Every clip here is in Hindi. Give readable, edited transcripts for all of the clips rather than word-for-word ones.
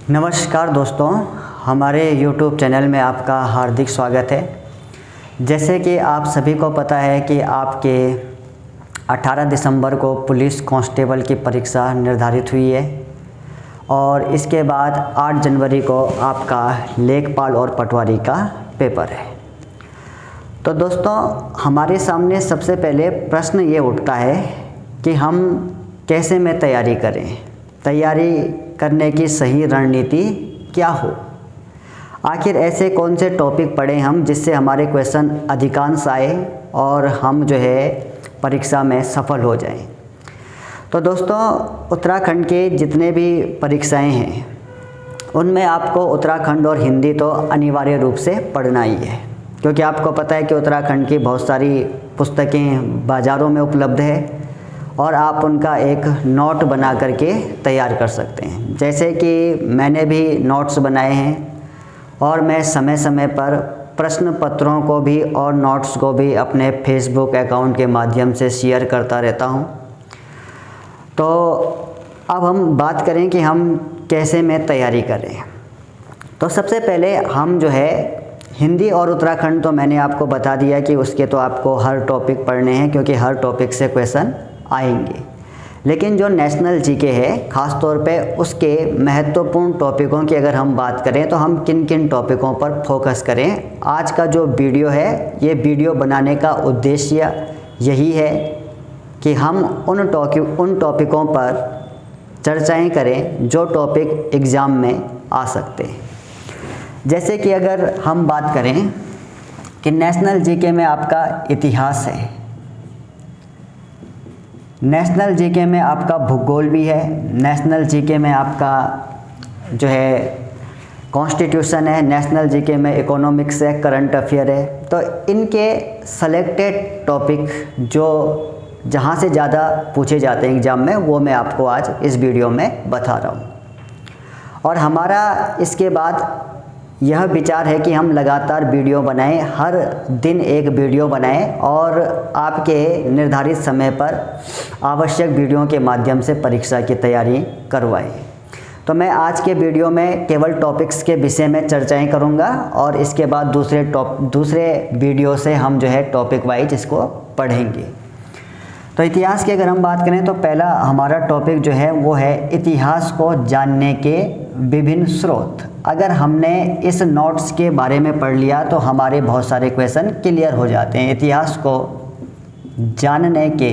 नमस्कार दोस्तों, हमारे YouTube चैनल में आपका हार्दिक स्वागत है। जैसे कि आप सभी को पता है कि आपके 18 दिसंबर को पुलिस कांस्टेबल की परीक्षा निर्धारित हुई है और इसके बाद 8 जनवरी को आपका लेखपाल और पटवारी का पेपर है। तो दोस्तों, हमारे सामने सबसे पहले प्रश्न ये उठता है कि हम कैसे में तैयारी करें, तैयारी करने की सही रणनीति क्या हो। आखिर ऐसे कौन से टॉपिक पढ़ें हम जिससे हमारे क्वेश्चन अधिकांश आए और हम जो है परीक्षा में सफल हो जाएं। तो दोस्तों, उत्तराखंड के जितने भी परीक्षाएं हैं उनमें आपको उत्तराखंड और हिंदी तो अनिवार्य रूप से पढ़ना ही है, क्योंकि आपको पता है कि उत्तराखंड की बहुत सारी पुस्तकें बाज़ारों में उपलब्ध है और आप उनका एक नोट बना करके तैयार कर सकते हैं। जैसे कि मैंने भी नोट्स बनाए हैं और मैं समय समय पर प्रश्न पत्रों को भी और नोट्स को भी अपने फेसबुक अकाउंट के माध्यम से शेयर करता रहता हूं। तो अब हम बात करें कि हम कैसे में तैयारी करें। तो सबसे पहले हम जो है हिंदी और उत्तराखंड तो मैंने आपको बता दिया कि उसके तो आपको हर टॉपिक पढ़ने हैं, क्योंकि हर टॉपिक से क्वेश्चन आएंगे। लेकिन जो नेशनल जीके है, ख़ास तौर पे उसके महत्वपूर्ण टॉपिकों की अगर हम बात करें तो हम किन किन टॉपिकों पर फोकस करें। आज का जो वीडियो है, ये वीडियो बनाने का उद्देश्य यही है कि हम उन टॉपिकों पर चर्चाएं करें जो टॉपिक एग्ज़ाम में आ सकते हैं। जैसे कि अगर हम बात करें कि नेशनल जीके में आपका इतिहास है, नेशनल जीके में आपका भूगोल भी है, नेशनल जीके में आपका जो है कॉन्स्टिट्यूशन है, नेशनल जीके में इकोनॉमिक्स है, करंट अफेयर है। तो इनके सेलेक्टेड टॉपिक जो जहाँ से ज़्यादा पूछे जाते हैं एग्ज़ाम में, वो मैं आपको आज इस वीडियो में बता रहा हूँ। और हमारा इसके बाद यह विचार है कि हम लगातार वीडियो बनाएं, हर दिन एक वीडियो बनाएं और आपके निर्धारित समय पर आवश्यक वीडियो के माध्यम से परीक्षा की तैयारी करवाएं। तो मैं आज के वीडियो में केवल टॉपिक्स के विषय में चर्चाएं करूंगा और इसके बाद दूसरे वीडियो से हम जो है टॉपिक वाइज इसको पढ़ेंगे। तो इतिहास की अगर हम बात करें तो पहला हमारा टॉपिक जो है वो है इतिहास को जानने के विभिन्न स्रोत। अगर हमने इस नोट्स के बारे में पढ़ लिया तो हमारे बहुत सारे क्वेश्चन क्लियर हो जाते हैं। इतिहास को जानने के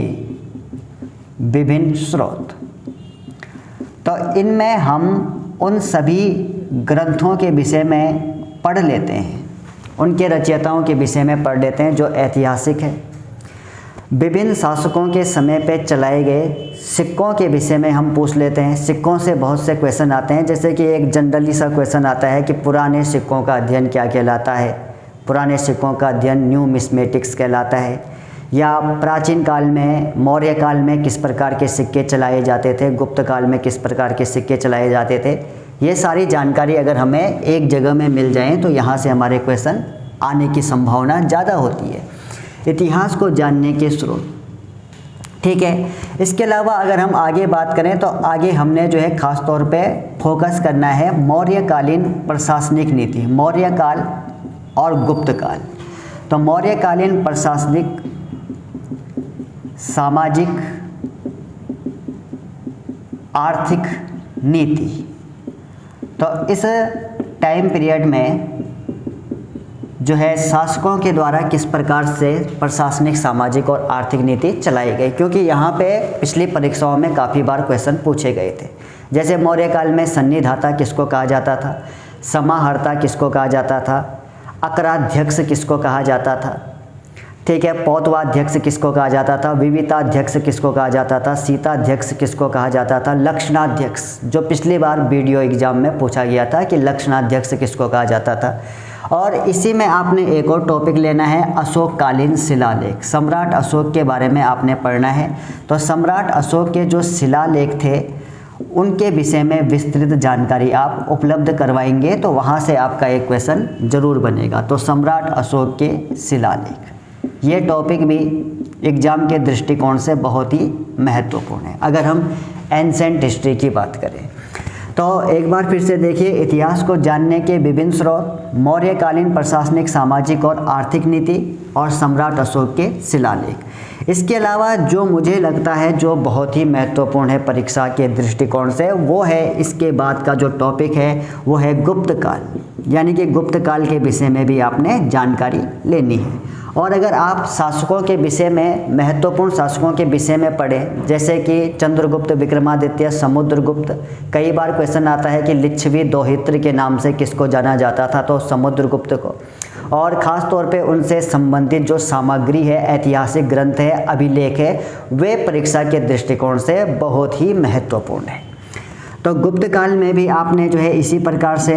विभिन्न स्रोत, तो इनमें हम उन सभी ग्रंथों के विषय में पढ़ लेते हैं, उनके रचयिताओं के विषय में पढ़ लेते हैं जो ऐतिहासिक है। विभिन्न शासकों के समय पे चलाए गए सिक्कों के विषय में हम पूछ लेते हैं। सिक्कों से बहुत से क्वेश्चन आते हैं, जैसे कि एक जनरली सा क्वेश्चन आता है कि पुराने सिक्कों का अध्ययन क्या कहलाता है। पुराने सिक्कों का अध्ययन न्यूमिस्मेटिक्स कहलाता है। या प्राचीन काल में, मौर्य काल में किस प्रकार के सिक्के चलाए जाते थे, गुप्त काल में किस प्रकार के सिक्के चलाए जाते थे। ये सारी जानकारी अगर हमें एक जगह में मिल जाए तो यहाँ से हमारे क्वेश्चन आने की संभावना ज़्यादा होती है। इतिहास को जानने के स्रोत, ठीक है। इसके अलावा अगर हम आगे बात करें तो आगे हमने जो है ख़ास तौर पे फोकस करना है मौर्यकालीन प्रशासनिक नीति, मौर्य काल और गुप्त काल। तो मौर्यकालीन प्रशासनिक, सामाजिक, आर्थिक नीति। तो इस टाइम पीरियड में जो है शासकों के द्वारा किस प्रकार से प्रशासनिक, सामाजिक और आर्थिक नीति चलाई गई, क्योंकि यहाँ पे पिछली परीक्षाओं में काफ़ी बार क्वेश्चन पूछे गए थे। जैसे मौर्य काल में सन्निधाता किसको कहा जाता था, समाहर्ता किसको कहा जाता था, अकराध्यक्ष किसको कहा जाता था, ठीक है, पौतवाध्यक्ष किसको कहा जाता था, विविताध्यक्ष किसको कहा जाता था, सीताध्यक्ष किसको कहा जाता था, लक्षणाध्यक्ष, जो पिछली बार वीडियो एग्जाम में पूछा गया था कि लक्षणाध्यक्ष किसको कहा जाता था। और इसी में आपने एक और टॉपिक लेना है अशोककालीन शिलालेख। सम्राट अशोक के बारे में आपने पढ़ना है। तो सम्राट अशोक के जो शिलालेख थे उनके विषय में विस्तृत जानकारी आप उपलब्ध करवाएंगे तो वहाँ से आपका एक क्वेश्चन जरूर बनेगा। तो सम्राट अशोक के शिलालेख, ये टॉपिक भी एग्ज़ाम के दृष्टिकोण से बहुत ही महत्वपूर्ण है अगर हम एंसेंट हिस्ट्री की बात करें। तो एक बार फिर से देखिए, इतिहास को जानने के विभिन्न स्रोत, मौर्यकालीन प्रशासनिक, सामाजिक और आर्थिक नीति और सम्राट अशोक के शिलालेख। इसके अलावा जो मुझे लगता है जो बहुत ही महत्वपूर्ण है परीक्षा के दृष्टिकोण से, वो है इसके बाद का जो टॉपिक है वो है गुप्त काल, यानी कि गुप्त काल के विषय में भी आपने जानकारी लेनी है। और अगर आप शासकों के विषय में, महत्वपूर्ण शासकों के विषय में पढ़ें, जैसे कि चंद्रगुप्त, विक्रमादित्य, समुद्रगुप्त, कई बार क्वेश्चन आता है कि लिच्छवी दोहित्र के नाम से किसको जाना जाता था, तो समुद्रगुप्त को। और ख़ास तौर पे उनसे संबंधित जो सामग्री है, ऐतिहासिक ग्रंथ है, अभिलेख है, वे परीक्षा के दृष्टिकोण से बहुत ही महत्वपूर्ण है। तो गुप्त काल में भी आपने जो है इसी प्रकार से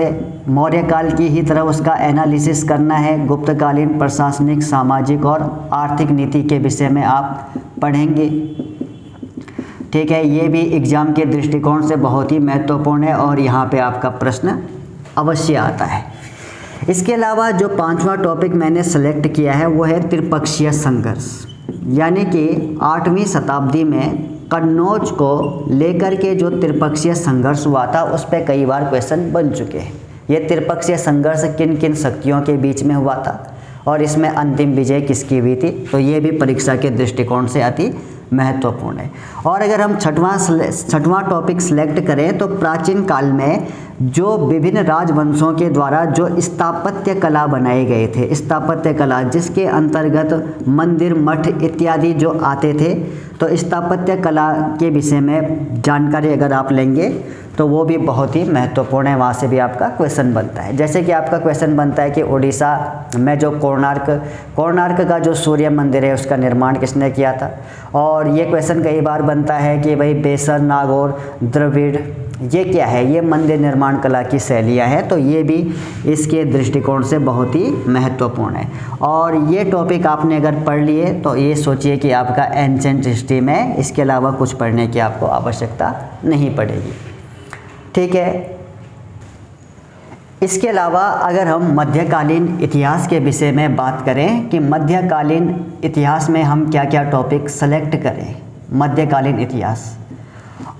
मौर्य काल की ही तरह उसका एनालिसिस करना है। गुप्तकालीन प्रशासनिक, सामाजिक और आर्थिक नीति के विषय में आप पढ़ेंगे, ठीक है। ये भी एग्ज़ाम के दृष्टिकोण से बहुत ही महत्वपूर्ण है और यहाँ पे आपका प्रश्न अवश्य आता है। इसके अलावा जो 5वां टॉपिक मैंने सेलेक्ट किया है वो है त्रिपक्षीय संघर्ष, यानी कि 8वीं शताब्दी में कन्नौज को लेकर के जो त्रिपक्षीय संघर्ष हुआ था उस पर कई बार क्वेश्चन बन चुके हैं। ये त्रिपक्षीय संघर्ष किन किन शक्तियों के बीच में हुआ था और इसमें अंतिम विजय किसकी हुई थी, तो ये भी परीक्षा के दृष्टिकोण से अति महत्वपूर्ण है। और अगर हम छठवां टॉपिक सिलेक्ट करें तो प्राचीन काल में जो विभिन्न राजवंशों के द्वारा जो स्थापत्य कला बनाए गए थे, स्थापत्य कला जिसके अंतर्गत मंदिर, मठ इत्यादि जो आते थे, तो स्थापत्य कला के विषय में जानकारी अगर आप लेंगे तो वो भी बहुत ही महत्वपूर्ण है, वहाँ से भी आपका क्वेश्चन बनता है। जैसे कि आपका क्वेश्चन बनता है कि उड़ीसा में जो कोणार्क का जो सूर्य मंदिर है उसका निर्माण किसने किया था। और ये क्वेश्चन कई बार बनता है कि भाई बेसर, नागौर, द्रविड़ ये क्या है, ये मंदिर निर्माण कला की शैलियाँ हैं, तो ये भी इसके दृष्टिकोण से बहुत ही महत्वपूर्ण है। और ये टॉपिक आपने अगर पढ़ लिए तो ये सोचिए कि आपका एंशिएंट हिस्ट्री में इसके अलावा कुछ पढ़ने की आपको आवश्यकता नहीं पड़ेगी, ठीक है। इसके अलावा अगर हम मध्यकालीन इतिहास के विषय में बात करें कि मध्यकालीन इतिहास में हम क्या क्या टॉपिक सेलेक्ट करें, मध्यकालीन इतिहास,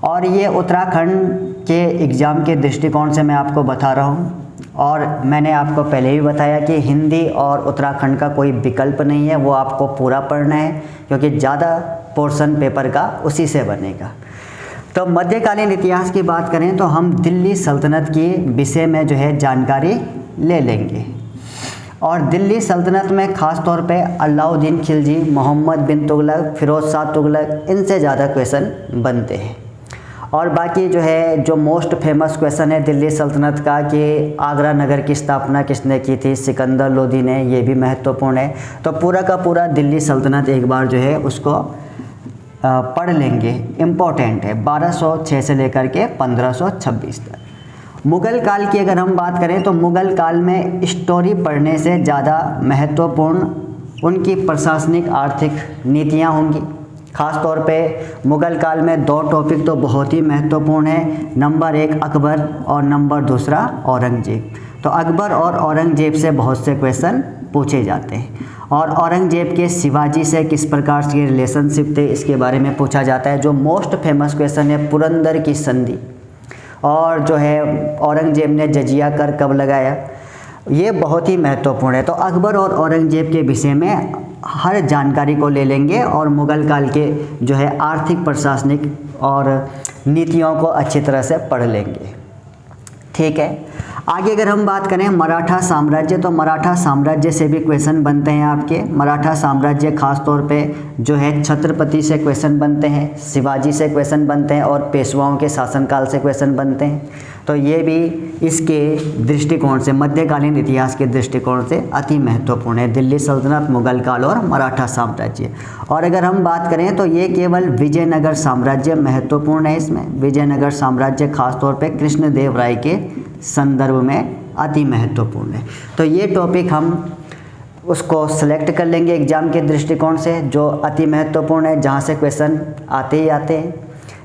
और ये उत्तराखंड के एग्ज़ाम के दृष्टिकोण से मैं आपको बता रहा हूँ। और मैंने आपको पहले ही बताया कि हिंदी और उत्तराखंड का कोई विकल्प नहीं है, वो आपको पूरा पढ़ना है क्योंकि ज़्यादा पोर्शन पेपर का उसी से बनेगा। तो मध्यकालीन इतिहास की बात करें तो हम दिल्ली सल्तनत के विषय में जो है जानकारी ले लेंगे। और दिल्ली सल्तनत में ख़ास तौर पे अलाउद्दीन खिलजी, मोहम्मद बिन तुगलक, फिरोज़ शाह तुगलक, इनसे ज़्यादा क्वेश्चन बनते हैं। और बाकी जो है जो मोस्ट फेमस क्वेश्चन है दिल्ली सल्तनत का कि आगरा नगर की स्थापना किसने की थी, सिकंदर लोदी ने, ये भी महत्वपूर्ण है। तो पूरा का पूरा दिल्ली सल्तनत एक बार जो है उसको पढ़ लेंगे, इम्पोर्टेंट है, 1206 से लेकर के 1526 तक। मुग़ल काल की अगर हम बात करें तो मुग़ल काल में स्टोरी पढ़ने से ज़्यादा महत्वपूर्ण उनकी प्रशासनिक आर्थिक नीतियाँ होंगी। ख़ास तौर पे मुग़ल काल में 2 टॉपिक तो बहुत ही महत्वपूर्ण है, नंबर 1 अकबर और नंबर 2 औरंगजेब। तो अकबर और औरंगजेब से बहुत से क्वेश्चन पूछे जाते हैं। और औरंगजेब के शिवाजी से किस प्रकार के रिलेशनशिप थे इसके बारे में पूछा जाता है। जो मोस्ट फेमस क्वेश्चन है पुरंदर की संधि, और जो है औरंगजेब ने जजिया कर कब लगाया, ये बहुत ही महत्वपूर्ण है। तो अकबर और औरंगजेब के विषय में हर जानकारी को ले लेंगे और मुग़ल काल के जो है आर्थिक, प्रशासनिक और नीतियों को अच्छी तरह से पढ़ लेंगे, ठीक है। आगे अगर हम बात करें मराठा साम्राज्य, तो मराठा साम्राज्य से भी क्वेश्चन बनते हैं आपके। मराठा साम्राज्य खास तौर पे जो है छत्रपति से क्वेश्चन बनते हैं, शिवाजी से क्वेश्चन बनते हैं और पेशवाओं के शासनकाल से क्वेश्चन बनते हैं। तो ये भी इसके दृष्टिकोण से, मध्यकालीन इतिहास के दृष्टिकोण से अति महत्वपूर्ण है, दिल्ली सल्तनत, मुग़ल काल और मराठा साम्राज्य। और अगर हम बात करें तो ये केवल विजयनगर साम्राज्य महत्वपूर्ण है। इसमें विजयनगर साम्राज्य खास तौर पे कृष्णदेव राय के संदर्भ में अति महत्वपूर्ण है। तो ये टॉपिक हम उसको सेलेक्ट कर लेंगे एग्ज़ाम के दृष्टिकोण से, जो अति महत्वपूर्ण है, जहाँ से क्वेश्चन आते ही आते हैं।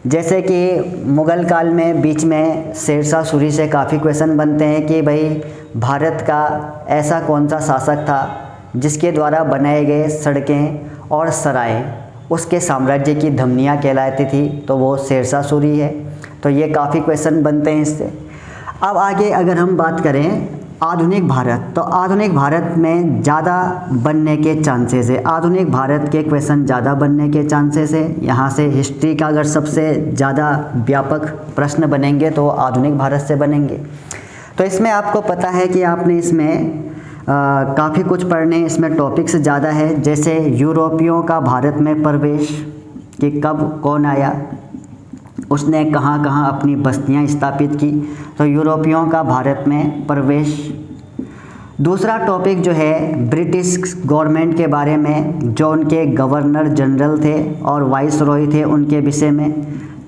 जैसे कि मुग़ल काल में बीच में शेरशाह सूरी से काफ़ी क्वेश्चन बनते हैं कि भाई भारत का ऐसा कौन सा शासक था जिसके द्वारा बनाए गए सड़कें और सराय उसके साम्राज्य की धमनियाँ कहलाती थी, तो वो शेरशाह सूरी है। तो ये काफ़ी क्वेश्चन बनते हैं इससे। अब आगे अगर हम बात करें आधुनिक भारत, तो आधुनिक भारत में ज़्यादा बनने के चांसेस है, आधुनिक भारत के क्वेश्चन ज़्यादा बनने के चांसेस है। यहाँ से हिस्ट्री का अगर सबसे ज़्यादा व्यापक प्रश्न बनेंगे तो आधुनिक भारत से बनेंगे। तो इसमें आपको पता है कि आपने इसमें काफ़ी कुछ पढ़ने, इसमें टॉपिक्स ज़्यादा है, जैसे यूरोपियों का भारत में प्रवेश कि कब कौन आया, उसने कहाँ कहाँ अपनी बस्तियाँ स्थापित की, तो यूरोपियों का भारत में प्रवेश। दूसरा टॉपिक जो है ब्रिटिश गवर्नमेंट के बारे में, जो उनके गवर्नर जनरल थे और वाइस रॉय थे उनके विषय में,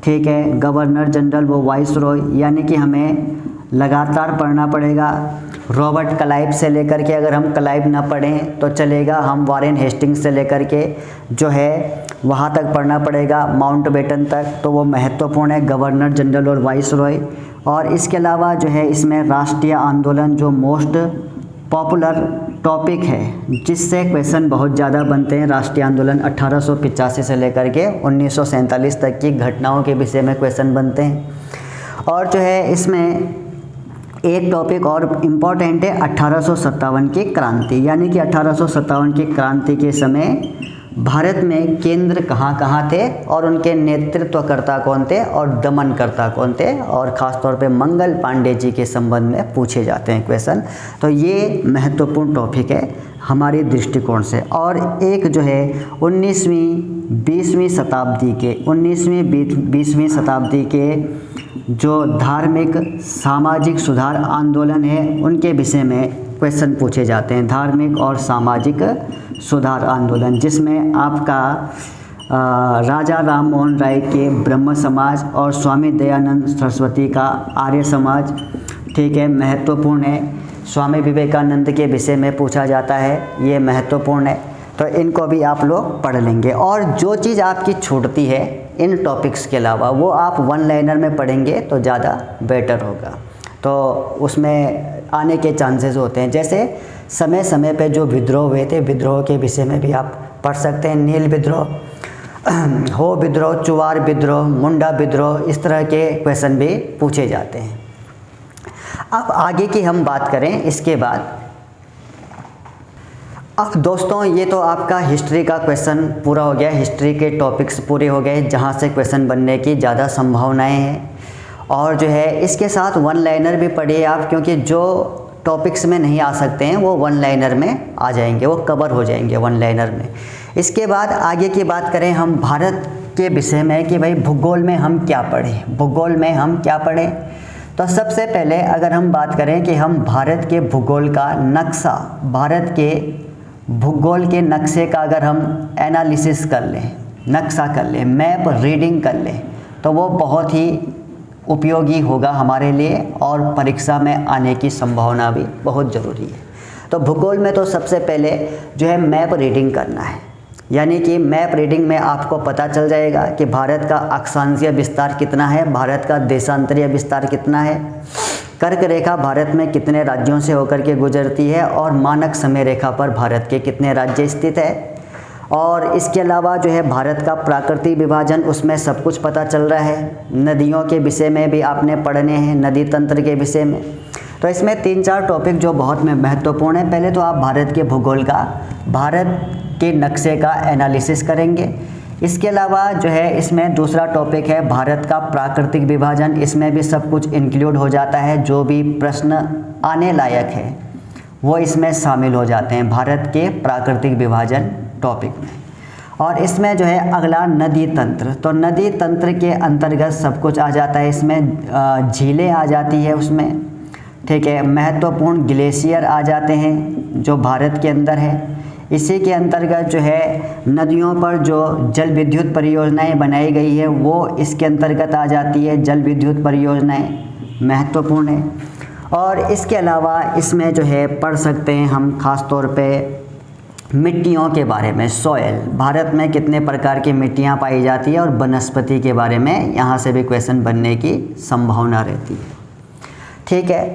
ठीक है, गवर्नर जनरल वो वाइस रॉय, यानी कि हमें लगातार पढ़ना पड़ेगा। रॉबर्ट क्लाइव से लेकर के, अगर हम क्लाइव ना पढ़ें तो चलेगा, हम वॉरेन हेस्टिंग्स से लेकर के जो है वहाँ तक पढ़ना पड़ेगा, माउंटबेटन तक, तो वो महत्वपूर्ण है, गवर्नर जनरल और वाइस रॉय। और इसके अलावा जो है इसमें राष्ट्रीय आंदोलन जो मोस्ट पॉपुलर टॉपिक है, जिससे क्वेश्चन बहुत ज़्यादा बनते हैं। राष्ट्रीय आंदोलन 1885 से लेकर के 1947 तक की घटनाओं के विषय में क्वेश्चन बनते हैं। और जो है इसमें एक टॉपिक और इम्पॉर्टेंट है 1857 की क्रांति, यानी कि 1857 की क्रांति के समय भारत में केंद्र कहाँ कहाँ थे और उनके नेतृत्वकर्ता कौन थे और दमनकर्ता कौन थे, और ख़ास तौर पे मंगल पांडे जी के संबंध में पूछे जाते हैं क्वेश्चन। तो ये महत्वपूर्ण टॉपिक है हमारे दृष्टिकोण से। और एक जो है 19वीं शताब्दी के जो धार्मिक सामाजिक सुधार आंदोलन है उनके विषय में क्वेश्चन पूछे जाते हैं, धार्मिक और सामाजिक सुधार आंदोलन, जिसमें आपका राजा राम मोहन राय के ब्रह्म समाज और स्वामी दयानंद सरस्वती का आर्य समाज, ठीक है, महत्वपूर्ण है। स्वामी विवेकानंद के विषय में पूछा जाता है, ये महत्वपूर्ण है, तो इनको भी आप लोग पढ़ लेंगे। और जो चीज़ आपकी छूटती है इन टॉपिक्स के अलावा वो आप वन लाइनर में पढ़ेंगे तो ज़्यादा बेटर होगा, तो उसमें आने के चांसेस होते हैं। जैसे समय समय पे जो विद्रोह हुए थे, विद्रोह के विषय में भी आप पढ़ सकते हैं, नील विद्रोह, हो विद्रोह, चुवार विद्रोह, मुंडा विद्रोह, इस तरह के क्वेश्चन भी पूछे जाते हैं। अब आगे की हम बात करें इसके बाद, अब दोस्तों ये तो आपका हिस्ट्री का क्वेश्चन पूरा हो गया, हिस्ट्री के टॉपिक्स पूरे हो गए जहाँ से क्वेश्चन बनने की ज़्यादा संभावनाएं हैं। और जो है इसके साथ वन लाइनर भी पढ़िए आप, क्योंकि जो टॉपिक्स में नहीं आ सकते हैं वो वन लाइनर में आ जाएंगे, वो कवर हो जाएंगे वन लाइनर में। इसके बाद आगे की बात करें हम भारत के विषय में कि भाई भूगोल में हम क्या पढ़ें, भूगोल में हम क्या पढ़ें। तो सबसे पहले अगर हम बात करें कि हम भारत के भूगोल का नक्शा, भारत के भूगोल के नक्शे का अगर हम एनालिसिस कर लें, नक्शा कर लें, मैप रीडिंग कर लें, तो वो बहुत ही उपयोगी होगा हमारे लिए और परीक्षा में आने की संभावना भी बहुत ज़रूरी है। तो भूगोल में तो सबसे पहले जो है मैप रीडिंग करना है, यानी कि मैप रीडिंग में आपको पता चल जाएगा कि भारत का अक्षांशीय विस्तार कितना है, भारत का देशांतरीय विस्तार कितना है, कर्क रेखा भारत में कितने राज्यों से होकर के गुजरती है और मानक समय रेखा पर भारत के कितने राज्य स्थित है। और इसके अलावा जो है भारत का प्राकृतिक विभाजन, उसमें सब कुछ पता चल रहा है। नदियों के विषय में भी आपने पढ़ने हैं, नदी तंत्र के विषय में। तो इसमें 3-4 टॉपिक जो बहुत में महत्वपूर्ण है। पहले तो आप भारत के भूगोल का, भारत के नक्शे का एनालिसिस करेंगे। इसके अलावा जो है इसमें दूसरा टॉपिक है भारत का प्राकृतिक विभाजन, इसमें भी सब कुछ इंक्लूड हो जाता है, जो भी प्रश्न आने लायक है वो इसमें शामिल हो जाते हैं भारत के प्राकृतिक विभाजन टॉपिक में। और इसमें जो है अगला नदी तंत्र, तो नदी तंत्र के अंतर्गत सब कुछ आ जाता है, इसमें झीलें आ जाती है उसमें, ठीक है, महत्वपूर्ण ग्लेशियर आ जाते हैं जो भारत के अंदर है। इसी के अंतर्गत जो है नदियों पर जो जल विद्युत परियोजनाएं बनाई गई है वो इसके अंतर्गत आ जाती है, जल विद्युत परियोजनाएं महत्वपूर्ण है। और इसके अलावा इसमें जो है पढ़ सकते हैं हम खास तौर पे मिट्टियों के बारे में, सॉयल, भारत में कितने प्रकार की मिट्टियाँ पाई जाती है, और वनस्पति के बारे में यहाँ से भी क्वेश्चन बनने की संभावना रहती है, ठीक है।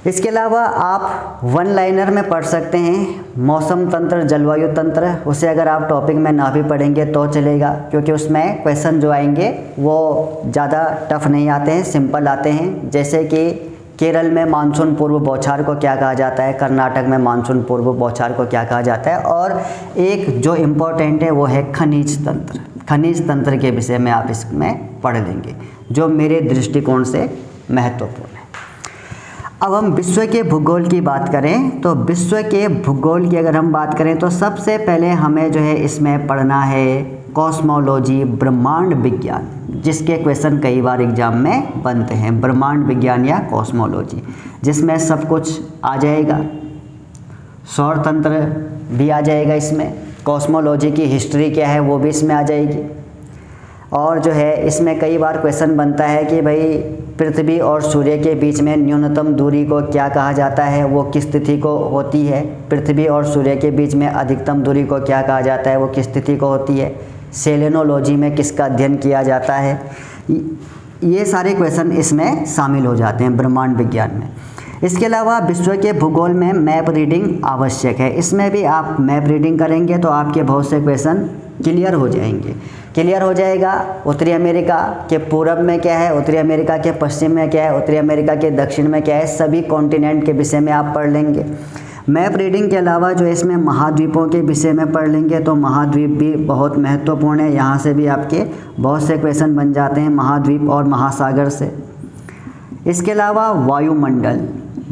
इसके अलावा आप वन लाइनर में पढ़ सकते हैं मौसम तंत्र, जलवायु तंत्र। उसे अगर आप टॉपिक में ना भी पढ़ेंगे तो चलेगा, क्योंकि उसमें क्वेश्चन जो आएंगे वो ज़्यादा टफ नहीं आते हैं, सिंपल आते हैं। जैसे कि केरल में मानसून पूर्व बौछार को क्या कहा जाता है, कर्नाटक में मानसून पूर्व बौछार को क्या कहा जाता है, और एक जो इम्पोर्टेंट है वो है खनिज तंत्र। खनिज तंत्र के विषय में आप इसमें पढ़ लेंगे, जो मेरे दृष्टिकोण से महत्वपूर्ण है। अब हम विश्व के भूगोल की बात करें तो विश्व के भूगोल की अगर हम बात करें तो सबसे पहले हमें जो है इसमें पढ़ना है कॉस्मोलॉजी, ब्रह्मांड विज्ञान, जिसके क्वेश्चन कई बार एग्जाम में बनते हैं। ब्रह्मांड विज्ञान या कॉस्मोलॉजी, जिसमें सब कुछ आ जाएगा, सौर तंत्र भी आ जाएगा इसमें, कॉस्मोलॉजी की हिस्ट्री क्या है वो भी इसमें आ जाएगी। और जो है इसमें कई बार क्वेश्चन बनता है कि भाई पृथ्वी और सूर्य के बीच में न्यूनतम दूरी को क्या कहा जाता है, वो किस तिथि को होती है। पृथ्वी और सूर्य के बीच में अधिकतम दूरी को क्या कहा जाता है, वो किस तिथि को होती है। सेलेनोलॉजी में किसका अध्ययन किया जाता है। ये सारे क्वेश्चन इसमें शामिल हो जाते हैं ब्रह्मांड विज्ञान में। इसके अलावा विश्व के भूगोल में मैप रीडिंग आवश्यक है। इसमें भी आप मैप रीडिंग करेंगे तो आपके बहुत से क्वेश्चन क्लियर हो जाएंगे। क्लियर हो जाएगा उत्तरी अमेरिका के पूरब में क्या है, उत्तरी अमेरिका के पश्चिम में क्या है, उत्तरी अमेरिका के दक्षिण में क्या है, सभी कॉन्टिनेंट के विषय में आप पढ़ लेंगे। मैप रीडिंग के अलावा जो इसमें महाद्वीपों के विषय में पढ़ लेंगे तो महाद्वीप भी बहुत महत्वपूर्ण है। यहाँ से भी आपके बहुत से क्वेश्चन बन जाते हैं महाद्वीप और महासागर से। इसके अलावा वायुमंडल,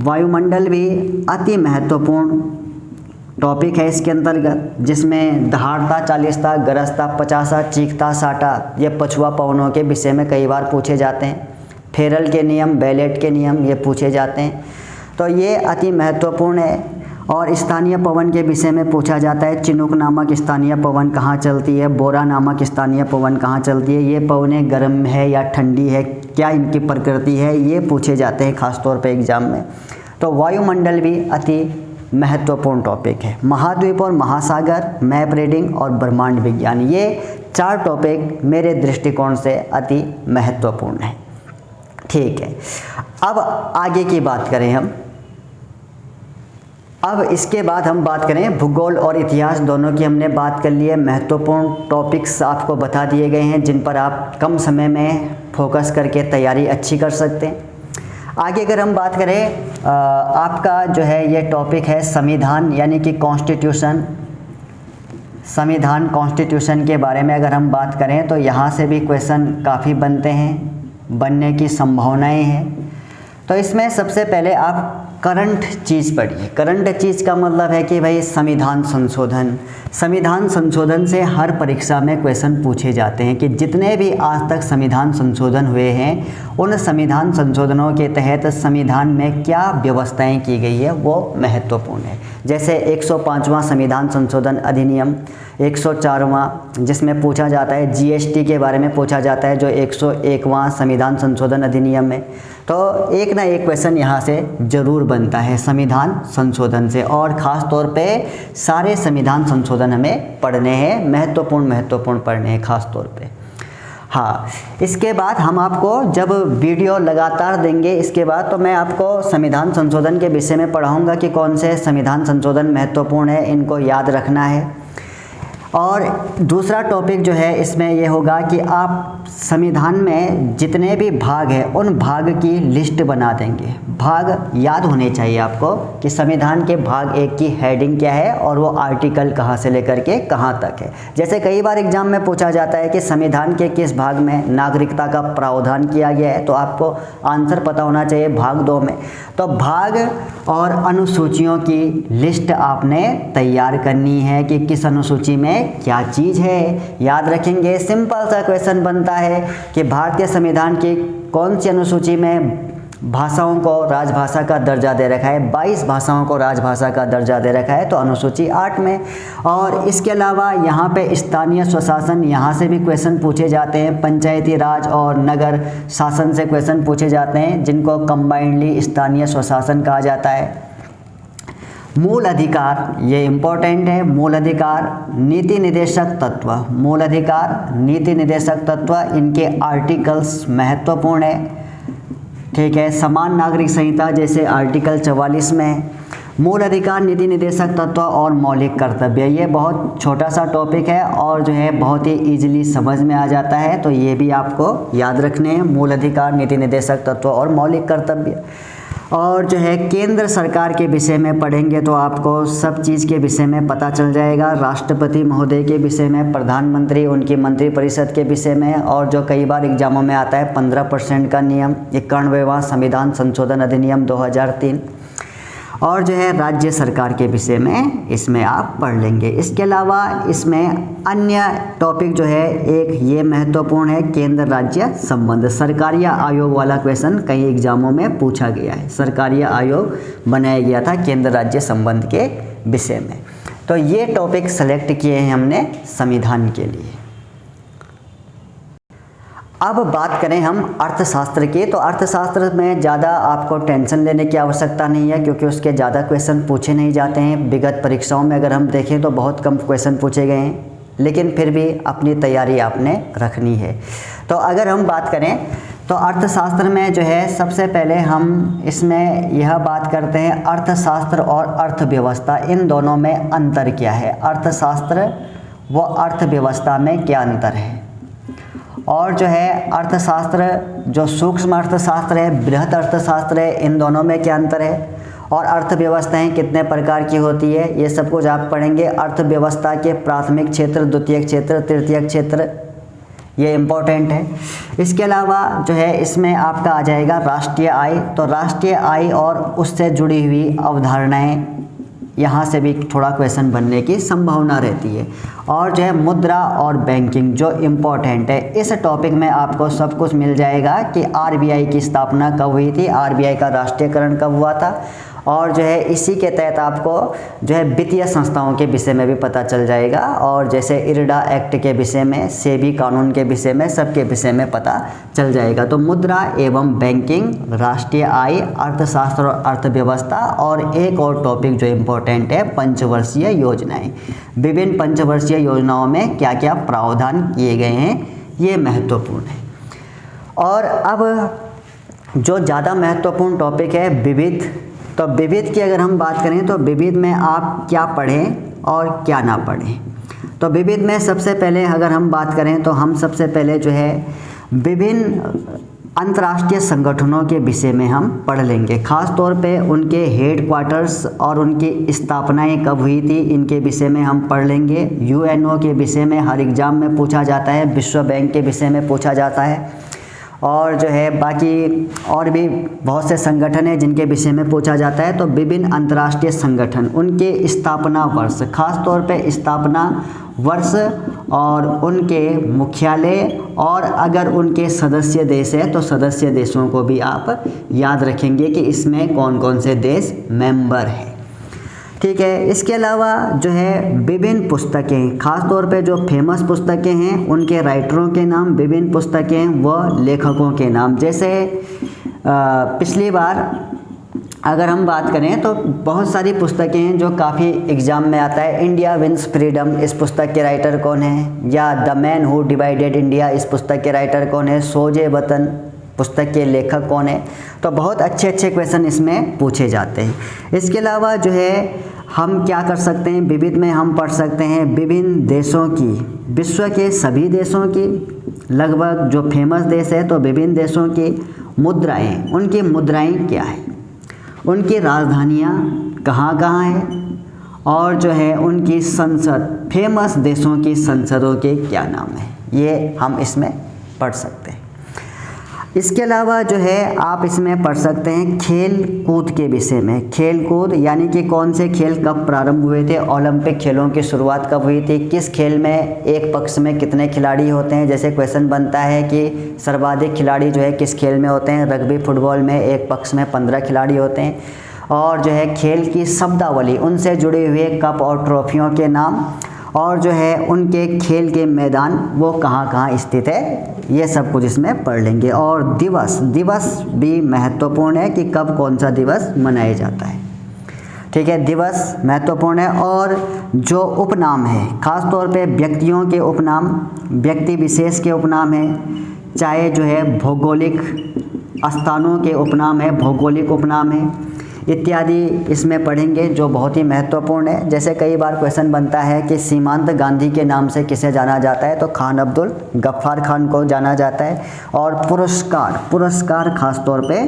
वायुमंडल भी अति महत्वपूर्ण टॉपिक है इसके अंतर्गत, जिसमें दहाड़ता, चालीसता, गरजता, पचासा, चीखता, साटा, ये पछुआ पवनों के विषय में कई बार पूछे जाते हैं। फेरल के नियम, बेलेट के नियम ये पूछे जाते हैं, तो ये अति महत्वपूर्ण है। और स्थानीय पवन के विषय में पूछा जाता है, चिनूक नामक स्थानीय पवन कहाँ चलती है, बोरा नामक स्थानीय पवन कहाँ चलती है, ये पवनें गर्म है या ठंडी है, क्या इनकी प्रकृति है, ये पूछे जाते हैं खासतौर पर एग्जाम में। तो वायुमंडल भी अति महत्वपूर्ण टॉपिक है। महाद्वीप और महासागर, मैप रीडिंग और ब्रह्मांड विज्ञान, ये 4 टॉपिक मेरे दृष्टिकोण से अति महत्वपूर्ण है। ठीक है, अब आगे की बात करें हम। अब इसके बाद हम बात करें भूगोल और इतिहास, दोनों की हमने बात कर ली है। महत्वपूर्ण टॉपिक्स आपको बता दिए गए हैं जिन पर आप कम समय में फोकस करके तैयारी अच्छी कर सकते हैं। आगे अगर हम बात करें आपका जो है ये टॉपिक है संविधान यानी कि कॉन्स्टिट्यूशन। संविधान, कॉन्स्टिट्यूशन के बारे में अगर हम बात करें तो यहाँ से भी क्वेश्चन काफ़ी बनते हैं, बनने की संभावनाएं हैं। तो इसमें सबसे पहले आप करंट चीज़ पढ़िए। करंट चीज़ का मतलब है कि भाई संविधान संशोधन। संविधान संशोधन से हर परीक्षा में क्वेश्चन पूछे जाते हैं कि जितने भी आज तक संविधान संशोधन हुए हैं उन संविधान संशोधनों के तहत संविधान में क्या व्यवस्थाएं की गई है वो महत्वपूर्ण है। जैसे 105वां संविधान संशोधन अधिनियम, 104वां जिसमें पूछा जाता है जीएसटी के बारे में पूछा जाता है, जो 101वां संविधान संशोधन अधिनियम है। तो एक ना एक क्वेश्चन यहाँ से ज़रूर बनता है संविधान संशोधन से, और ख़ास तौर पे सारे संविधान संशोधन हमें पढ़ने हैं, महत्वपूर्ण पढ़ने हैं ख़ास तौर पे। हाँ, इसके बाद हम आपको जब वीडियो लगातार देंगे इसके बाद तो मैं आपको संविधान संशोधन के विषय में पढ़ाऊँगा कि कौन से संविधान संशोधन महत्वपूर्ण है, इनको याद रखना है। और दूसरा टॉपिक जो है इसमें ये होगा कि आप संविधान में जितने भी भाग हैं उन भाग की लिस्ट बना देंगे। भाग याद होने चाहिए आपको कि संविधान के भाग 1 की हेडिंग क्या है और वो आर्टिकल कहाँ से लेकर के कहाँ तक है। जैसे कई बार एग्जाम में पूछा जाता है कि संविधान के किस भाग में नागरिकता का प्रावधान किया गया है, तो आपको आंसर पता होना चाहिए भाग 2 में। तो भाग और अनुसूचियों की लिस्ट आपने तैयार करनी है कि किस अनुसूची में क्या चीज़ है। याद रखेंगे, सिंपल सा क्वेश्चन बनता है कि भारतीय संविधान की कौन सी अनुसूची में भाषाओं को राजभाषा का दर्जा दे रखा है। 22 भाषाओं को राजभाषा का दर्जा दे रखा है, तो अनुसूची 8 में। और इसके अलावा यहाँ पे स्थानीय स्वशासन, यहाँ से भी क्वेश्चन पूछे जाते हैं। पंचायती राज और नगर शासन से क्वेश्चन पूछे जाते हैं, जिनको कंबाइंडली स्थानीय स्वशासन कहा जाता है। मूल अधिकार, ये इम्पोर्टेंट है। मूल अधिकार, नीति निदेशक तत्व, मूल अधिकार, नीति निदेशक तत्व, इनके आर्टिकल्स महत्वपूर्ण है। ठीक है। समान नागरिक संहिता जैसे आर्टिकल 44 में मूल अधिकार, नीति निर्देशक तत्व और मौलिक कर्तव्य, ये बहुत छोटा सा टॉपिक है और जो है बहुत ही इजीली समझ में आ जाता है, तो ये भी आपको याद रखने हैं, मूल अधिकार, नीति निर्देशक तत्व और मौलिक कर्तव्य। और जो है केंद्र सरकार के विषय में पढ़ेंगे तो आपको सब चीज़ के विषय में पता चल जाएगा, राष्ट्रपति महोदय के विषय में, प्रधानमंत्री, उनकी मंत्रिपरिषद के विषय में, और जो कई बार एग्जामों में आता है 15% का नियम, 91वां संविधान संशोधन अधिनियम 2003, और जो है राज्य सरकार के विषय में इसमें आप पढ़ लेंगे। इसके अलावा इसमें अन्य टॉपिक जो है एक ये महत्वपूर्ण है, केंद्र राज्य संबंध, सरकारीय आयोग वाला क्वेश्चन कई एग्जामों में पूछा गया है, सरकारीय आयोग बनाया गया था केंद्र राज्य संबंध के विषय में। तो ये टॉपिक सेलेक्ट किए हैं हमने संविधान के लिए। अब बात करें हम अर्थशास्त्र की, तो अर्थशास्त्र में ज़्यादा आपको टेंशन लेने की आवश्यकता नहीं है, क्योंकि उसके ज़्यादा क्वेश्चन पूछे नहीं जाते हैं। विगत परीक्षाओं में अगर हम देखें तो बहुत कम क्वेश्चन पूछे गए हैं, लेकिन फिर भी अपनी तैयारी आपने रखनी है। तो अगर हम बात करें तो अर्थशास्त्र में जो है सबसे पहले हम इसमें यह बात करते हैं अर्थशास्त्र और अर्थव्यवस्था, इन दोनों में अंतर क्या है, अर्थशास्त्र व अर्थव्यवस्था में क्या अंतर है, और जो है अर्थशास्त्र जो सूक्ष्म अर्थशास्त्र है, बृहत अर्थशास्त्र है, इन दोनों में क्या अंतर है, और अर्थव्यवस्थाएं कितने प्रकार की होती है, ये सब कुछ आप पढ़ेंगे। अर्थव्यवस्था के प्राथमिक क्षेत्र, द्वितीयक क्षेत्र, तृतीयक क्षेत्र, ये इम्पोर्टेंट है। इसके अलावा जो है इसमें आपका आ जाएगा राष्ट्रीय आय, तो राष्ट्रीय आय और उससे जुड़ी हुई अवधारणाएं, यहाँ से भी थोड़ा क्वेश्चन बनने की संभावना रहती है। और जो है मुद्रा और बैंकिंग जो इम्पोर्टेंट है, इस टॉपिक में आपको सब कुछ मिल जाएगा कि आरबीआई की स्थापना कब हुई थी, आरबीआई का राष्ट्रीयकरण कब हुआ था, और जो है इसी के तहत आपको जो है वित्तीय संस्थाओं के विषय में भी पता चल जाएगा, और जैसे इरडा एक्ट के विषय में, सेबी कानून के विषय में, सबके विषय में पता चल जाएगा। तो मुद्रा एवं बैंकिंग, राष्ट्रीय आय, अर्थशास्त्र और अर्थव्यवस्था, और एक और टॉपिक जो इम्पोर्टेंट है पंचवर्षीय योजनाएं, विभिन्न पंचवर्षीय योजनाओं में क्या क्या प्रावधान किए गए हैं, ये महत्वपूर्ण है। और अब जो ज़्यादा महत्वपूर्ण टॉपिक है विविध, तो विविध की अगर हम बात करें तो विविध में आप क्या पढ़ें और क्या ना पढ़ें। तो विविध में सबसे पहले अगर हम बात करें तो हम सबसे पहले जो है विभिन्न अंतर्राष्ट्रीय संगठनों के विषय में हम पढ़ लेंगे, खास तौर पे उनके हेड क्वार्टर्स और उनकी स्थापनाएं कब हुई थी, इनके विषय में हम पढ़ लेंगे। यूएनओ के विषय में हर एग्ज़ाम में पूछा जाता है, विश्व बैंक के विषय में पूछा जाता है, और जो है बाकी और भी बहुत से संगठन हैं जिनके विषय में पूछा जाता है। तो विभिन्न अंतर्राष्ट्रीय संगठन, उनके स्थापना वर्ष, खास तौर पे स्थापना वर्ष और उनके मुख्यालय, और अगर उनके सदस्य देश है तो सदस्य देशों को भी आप याद रखेंगे कि इसमें कौन कौन से देश मेंबर हैं। ठीक है। इसके अलावा जो है विभिन्न पुस्तकें, खास तौर पे जो फेमस पुस्तकें हैं उनके राइटरों के नाम, विभिन्न पुस्तकें व लेखकों के नाम। जैसे पिछली बार अगर हम बात करें तो बहुत सारी पुस्तकें हैं जो काफ़ी एग्ज़ाम में आता है। इंडिया विंस फ्रीडम, इस पुस्तक के राइटर कौन है, या the man who divided India, इस पुस्तक के राइटर कौन है, सोजे वतन पुस्तक के लेखक कौन है। तो बहुत अच्छे अच्छे क्वेश्चन इसमें पूछे जाते हैं। इसके अलावा जो है हम क्या कर सकते हैं, विविध में हम पढ़ सकते हैं विभिन्न देशों की, विश्व के सभी देशों की, लगभग जो फेमस देश है तो विभिन्न देशों की मुद्राएं, उनकी मुद्राएं क्या है, उनकी राजधानियाँ कहाँ कहाँ हैं, और जो है उनकी संसद, फेमस देशों की संसदों के क्या नाम है, ये हम इसमें पढ़ सकते हैं। इसके अलावा जो है आप इसमें पढ़ सकते हैं खेल कूद के विषय में। खेल कूद यानी कि कौन से खेल कब प्रारंभ हुए थे, ओलंपिक खेलों की शुरुआत कब हुई थी, किस खेल में एक पक्ष में कितने खिलाड़ी होते हैं। जैसे क्वेश्चन बनता है कि सर्वाधिक खिलाड़ी जो है किस खेल में होते हैं, रग्बी फुटबॉल में एक पक्ष में 15 खिलाड़ी होते हैं। और जो है खेल की शब्दावली, उनसे जुड़े हुए कप और ट्रॉफियों के नाम, और जो है उनके खेल के मैदान वो कहाँ कहाँ स्थित है, ये सब कुछ इसमें पढ़ लेंगे। और दिवस भी महत्वपूर्ण है कि कब कौन सा दिवस मनाया जाता है। ठीक है, दिवस महत्वपूर्ण है। और जो उपनाम है, खास तौर पे व्यक्तियों के उपनाम, व्यक्ति विशेष के उपनाम है, चाहे जो है भौगोलिक स्थानों के उपनाम है, भौगोलिक उपनाम है इत्यादि इसमें पढ़ेंगे जो बहुत ही महत्वपूर्ण है। जैसे कई बार क्वेश्चन बनता है कि सीमांत गांधी के नाम से किसे जाना जाता है, तो खान अब्दुल गफ्फार खान को जाना जाता है। और पुरस्कार खास तौर पे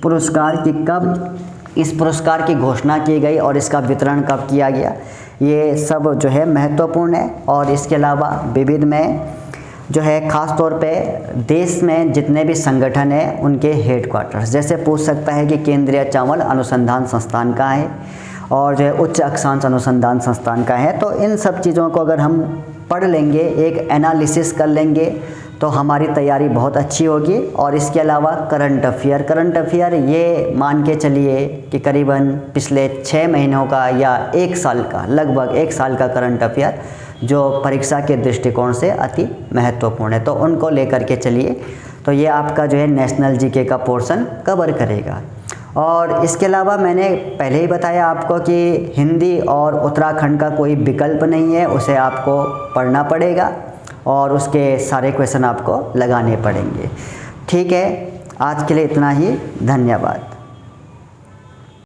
पुरस्कार की कब इस पुरस्कार की घोषणा की गई और इसका वितरण कब किया गया, ये सब जो है महत्वपूर्ण है। और इसके अलावा विविध में जो है ख़ास तौर पे देश में जितने भी संगठन हैं उनके हेडक्वार्टर्स, जैसे पूछ सकता है कि केंद्रीय चावल अनुसंधान संस्थान कहाँ है और जो है उच्च अक्षांश अनुसंधान संस्थान कहाँ है। तो इन सब चीज़ों को अगर हम पढ़ लेंगे, एक एनालिसिस कर लेंगे, तो हमारी तैयारी बहुत अच्छी होगी। और इसके अलावा करंट अफेयर ये मान के चलिए कि करीबन पिछले 6 महीनों का या 1 साल का, लगभग 1 साल का करंट अफेयर जो परीक्षा के दृष्टिकोण से अति महत्वपूर्ण है, तो उनको लेकर के चलिए। तो ये आपका जो है नेशनल जीके का पोर्शन कवर करेगा। और इसके अलावा मैंने पहले ही बताया आपको कि हिंदी और उत्तराखंड का कोई विकल्प नहीं है, उसे आपको पढ़ना पड़ेगा और उसके सारे क्वेश्चन आपको लगाने पड़ेंगे। ठीक है, आज के लिए इतना ही, धन्यवाद।